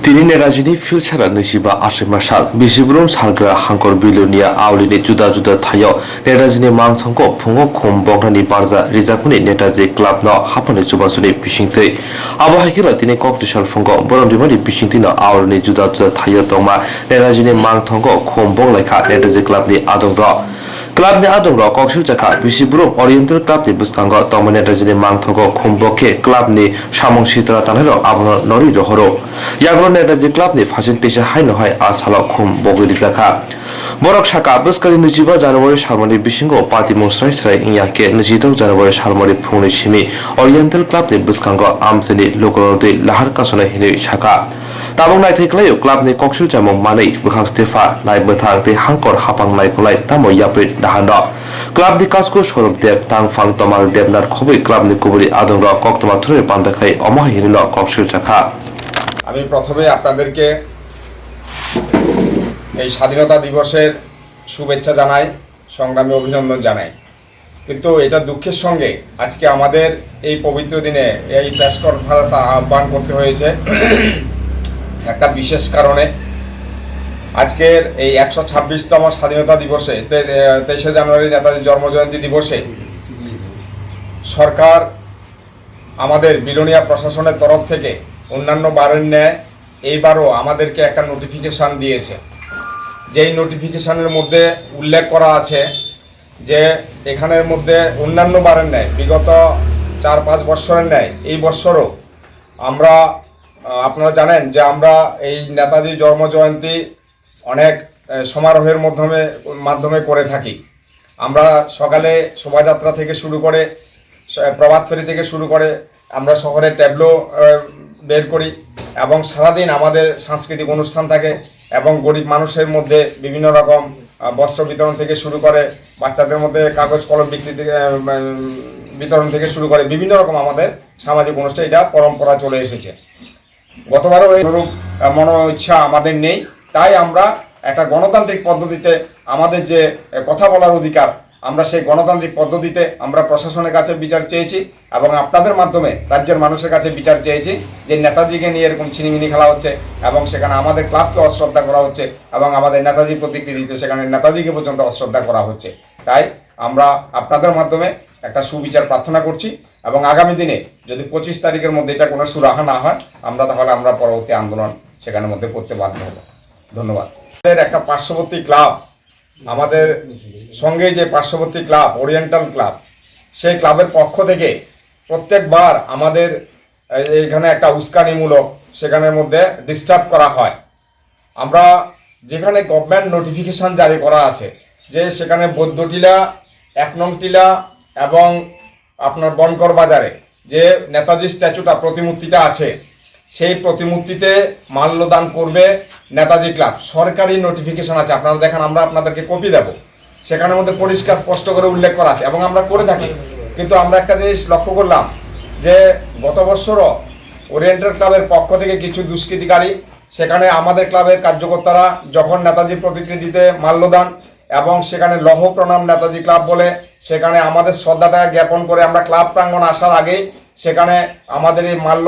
Tini nerajini filchara nishiba ashimashal bisibrum salgra hankor Belonia aulini juda thayo nerajini mangthongko phungo khumbognani barza rijakuni netaji club no hapane chubasuni bisingtei abahikila tini koktisal phungo borondimani bisingtino aulini juda thayo tongma nerajini mangthongko khumbonglaika netaji club ni adongdo Clubni adongro koksil jaka bisibrum Oriental Club ni buskango tongmane nerajini mangthongko khumboke clubni samong sitra tanero abono nori rohoro Yagro netaji clubni fasin teisa haino hai asalo khum bogiri jaka Borok saka buskali nujiba January salmoni bisingo party monsrai inyake nujito January salmoni phungni simi Oriental Club ni buskango amseni lokoloti lahar kasone hini saka Tabong nai theklayo club ni koksil jamong manei bukhak stefa nai bethak te hangkor hapang nai kolai tamo yaprit dahando club ni kasko sorop deb tang fang tomal debnar khoboi club ni kuburi adongro koktoma thre pandakai omo hinilo koksil jaka আমি প্রথমে আপনাদেরকে এই স্বাধীনতা দিবসের শুভেচ্ছা জানাই সংগ্রামী অভিনন্দন জানাই কিন্তু এটা দুঃখের সঙ্গে আজকে আমাদের এই পবিত্র দিনে এই প্রেস কনফারেন্স আহ্বান করতে হয়েছে একটা বিশেষ কারণে আজকের এই 126তম স্বাধীনতা দিবসে 23 জানুয়ারি নেতাজি জন্মজয়ন্তী দিবসে সরকার আমাদের বিলোনিয়া প্রশাসনের তরফ থেকে অন্যান্য বারের ন্যায় এইবারও আমাদেরকে একটা নোটিফিকেশান দিয়েছে যেই নোটিফিকেশানের মধ্যে উল্লেখ করা আছে যে এখানের মধ্যে অন্যান্য বারের ন্যায় বিগত 4-5 বছরের ন্যায় এই বছরও আমরা আপনারা জানেন যে আমরা এই নেতাজি জন্মজয়ন্তী অনেক সমারোহের মাধ্যমে করে থাকি আমরা সকালে শোভাযাত্রা থেকে শুরু করে প্রভাত ফেরি থেকে শুরু করে আমরা শহরে ট্যাবলো বের করি এবং সারাদিন আমাদের সাংস্কৃতিক অনুষ্ঠান থাকে এবং গরিব মানুষের মধ্যে বিভিন্ন রকম বস্ত্র বিতরণ থেকে শুরু করে বাচ্চাদের মধ্যে কাগজ কলম বিতরণ থেকে শুরু করে বিভিন্ন রকম আমাদের সামাজিক অনুষ্ঠান এটা পরম্পরা চলে এসেছে গতবারও এই অনুরূপ মনো ইচ্ছা আমাদের নেই তাই আমরা একটা গণতান্ত্রিক পদ্ধতিতে আমাদের যে কথা বলার অধিকার আমরা সেই গণতান্ত্রিক পদ্ধতিতে আমরা প্রশাসনের কাছে বিচার চেয়েছি এবং আপনাদের মাধ্যমে রাজ্যের মানুষের কাছে বিচার চেয়েছি যে নেতাজিকে নিয়ে এরকম ছিনিমিনি খেলা হচ্ছে এবং সেখানে আমাদের ক্লাবকে অশ্রদ্ধা করা হচ্ছে এবং আমাদের নেতাজি প্রতিকৃতিতে সেখানে নেতাজিকে পর্যন্ত অশ্রদ্ধা করা হচ্ছে তাই আমরা আপনাদের মাধ্যমে একটা সুবিচার প্রার্থনা করছি এবং আগামী দিনে যদি 25 তারিখের মধ্যে এটা কোনো সুরাহা না হয় তাহলে আমরা পরবর্তী আন্দোলন সেখানের মধ্যে করতে বাধ্য হব ধন্যবাদ একটা পার্শ্ববর্তী ক্লাব আমাদের সঙ্গে যে পার্শ্ববর্তী ক্লাব ওরিয়েন্টাল ক্লাব সেই ক্লাবের পক্ষ থেকে প্রত্যেকবার আমাদের এখানে একটা উস্কানিমূলক সেখানের মধ্যে ডিস্টার্ব করা হয় আমরা যেখানে গভর্নমেন্ট নোটিফিকেশান জারি করা আছে যে সেখানে বৌদ্ধটিলা 1 নং টিলা এবং আপনার বনকর বাজারে যে নেতাজি স্ট্যাচুটা প্রতিমূর্তিটা আছে সেই প্রতিমূর্তিতে মাল্যদান করবে নেতাজি ক্লাব সরকারি নোটিফিকেশান আছে আপনারা দেখেন আমরা আপনাদেরকে কপি দেব সেখানের মধ্যে পরিষ্কার স্পষ্ট করে উল্লেখ করা আছে এবং আমরা করে থাকি কিন্তু আমরা একটা জিনিস লক্ষ্য করলাম যে গত বছরও ওরিয়েন্টাল ক্লাবের পক্ষ থেকে কিছু দুষ্কৃতিকারী সেখানে আমাদের ক্লাবের কার্যকর্তারা যখন নেতাজি প্রতিকৃতিতে মাল্যদান এবং সেখানে লৌহ প্রণাম নেতাজি ক্লাব বলে সেখানে আমাদের শ্রদ্ধাটা জ্ঞাপন করে আমরা ক্লাব প্রাঙ্গণ আসার আগেই সেখানে আমাদের এই মাল্য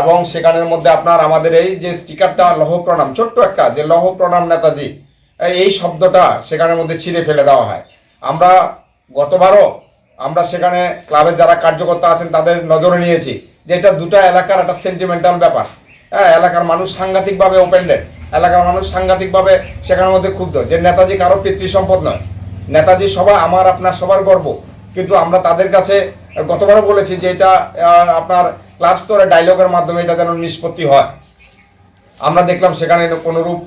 এবং সেখানের মধ্যে আপনার আমাদের এই যে স্টিকারটা লৌহ প্রণাম ছোট্ট একটা যে লৌহ প্রণাম নেতাজি এই শব্দটা সেখানের মধ্যে ছিঁড়ে ফেলে দেওয়া হয় আমরা গতবারও আমরা সেখানে ক্লাবের যারা কার্যকর্তা আছেন তাদের নজরে নিয়েছি যে এটা দুটো এলাকার একটা সেন্টিমেন্টাল ব্যাপার হ্যাঁ এলাকার মানুষ সাংঘাতিকভাবে ওপেন্ডেড এলাকার মানুষ সাংঘাতিকভাবে সেখানের মধ্যে ক্ষুব্ধ যে নেতাজি কারো পিতৃসম্পদ নয় নেতাজি সবাই আমার আপনার সবার গর্ব কিন্তু আমরা তাদের কাছে গতবারও বলেছি যে এটা আপনার ক্লাব স্তরে ডায়লগের মাধ্যমে এটা যেন নিষ্পত্তি হয় আমরা দেখলাম সেখানে কোনোরূপ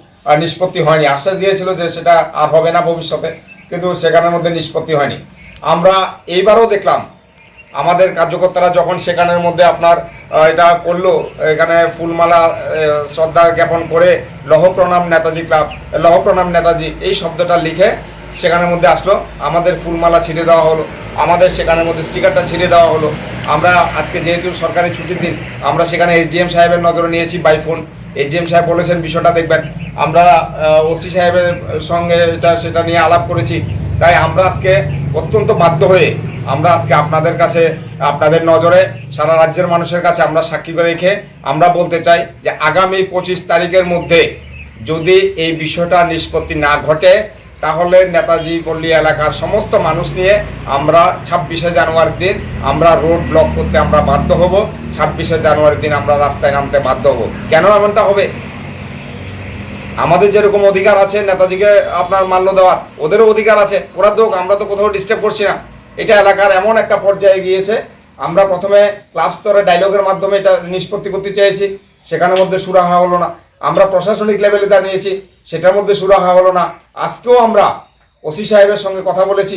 নিষ্পত্তি হয়নি আশ্বাস দিয়েছিল যে সেটা আর হবে না ভবিষ্যতে কিন্তু সেখানের মধ্যে নিষ্পত্তি হয়নি আমরা এইবারও দেখলাম আমাদের কার্যকর্তারা যখন সেখানের মধ্যে আপনার এটা করলো এখানে ফুলমালা শ্রদ্ধা জ্ঞাপন করে লৌহ প্রণাম নেতাজি ক্লাব লৌহ প্রণাম নেতাজি এই শব্দটা লিখে সেখানের মধ্যে আসলো আমাদের ফুলমালা ছিঁড়ে দেওয়া হলো আমাদের সেখানের মধ্যে স্টিকারটা ছিঁড়ে দেওয়া হলো আমরা আজকে যেহেতু সরকারি ছুটির দিন আমরা সেখানে এসডিএম সাহেবের নজরে নিয়েছি বাই ফোন এসডিএম সাহেব বলেছেন বিষয়টা দেখবেন আমরা ওসি সাহেবের সঙ্গে সেটা নিয়ে আলাপ করেছি তাই আমরা আজকে অত্যন্ত বাধ্য হয়ে আমরা আজকে আপনাদের কাছে আপনাদের নজরে সারা রাজ্যের মানুষের কাছে আমরা সাক্ষী করে রেখে আমরা বলতে চাই যে আগামী 25 তারিখের মধ্যে যদি এই বিষয়টা নিষ্পত্তি না ঘটে তাহলে নেতাজি পল্লী এলাকার সমস্ত মানুষ নিয়ে আমরা 26শে জানুয়ারির দিন আমরা রোড ব্লক করতে আমরা বাধ্য হব। 26শে জানুয়ারির দিন আমরা রাস্তায় নামতে বাধ্য হব। কেন এমনটা হবে? আমাদের যেরকম অধিকার আছে নেতাজিকে আপনার মাল্য দেওয়ার, ওদেরও অধিকার আছে, ওরা তো, আমরা তো কোথাও ডিস্টার্ব করছি না। এটা এলাকার এমন একটা পর্যায়ে গিয়েছে, আমরা প্রথমে ক্লাব স্তরে ডায়লগের মাধ্যমে এটা নিষ্পত্তি করতে চেয়েছি, সেখানের মধ্যে সুরাহা হলো না। আমরা প্রশাসনিক লেভেলে জানিয়েছি, সেটার মধ্যে সুরাহা হলো না। আজকেও আমরা ওসি সাহেবের সঙ্গে কথা বলেছি,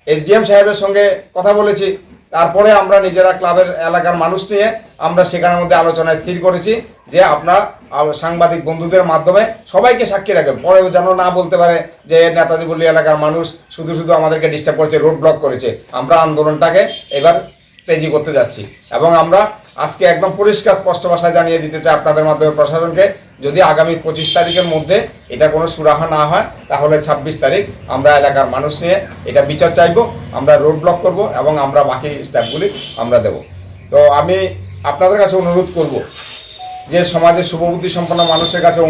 এসডিএম সাহেবের সঙ্গে কথা বলেছি, তারপরে আমরা নিজেরা ক্লাবের এলাকার মানুষ নিয়ে আমরা সেখানের মধ্যে আলোচনায় স্থির করেছি যে আপনার সাংবাদিক বন্ধুদের মাধ্যমে সবাইকে সাক্ষী রাখবেন, পরে যেন না বলতে পারে যে নেতাজি পল্লী এলাকার মানুষ শুধু শুধু আমাদেরকে ডিস্টার্ব করেছে, রোড ব্লক করেছে। আমরা আন্দোলনটাকে এবার তেজি করতে যাচ্ছি এবং আমরা আজকে একদম পরিষ্কার স্পষ্ট ভাষায় জানিয়ে দিতে চাই আপনাদের মাধ্যমে প্রশাসনকে, যদি আগামী 25 তারিখের মধ্যে এটা কোনো সুরাহা না হয় তাহলে 26 তারিখ আমরা এলাকার মানুষ নিয়ে এটা বিচার চাইব, আমরা রোড ব্লক করব এবং আমরা বাকি স্টেপগুলি আমরা দেব। তো আমি আপনাদের কাছে অনুরোধ করব যে সমাজের শুভবুদ্ধি সম্পন্ন মানুষের কাছে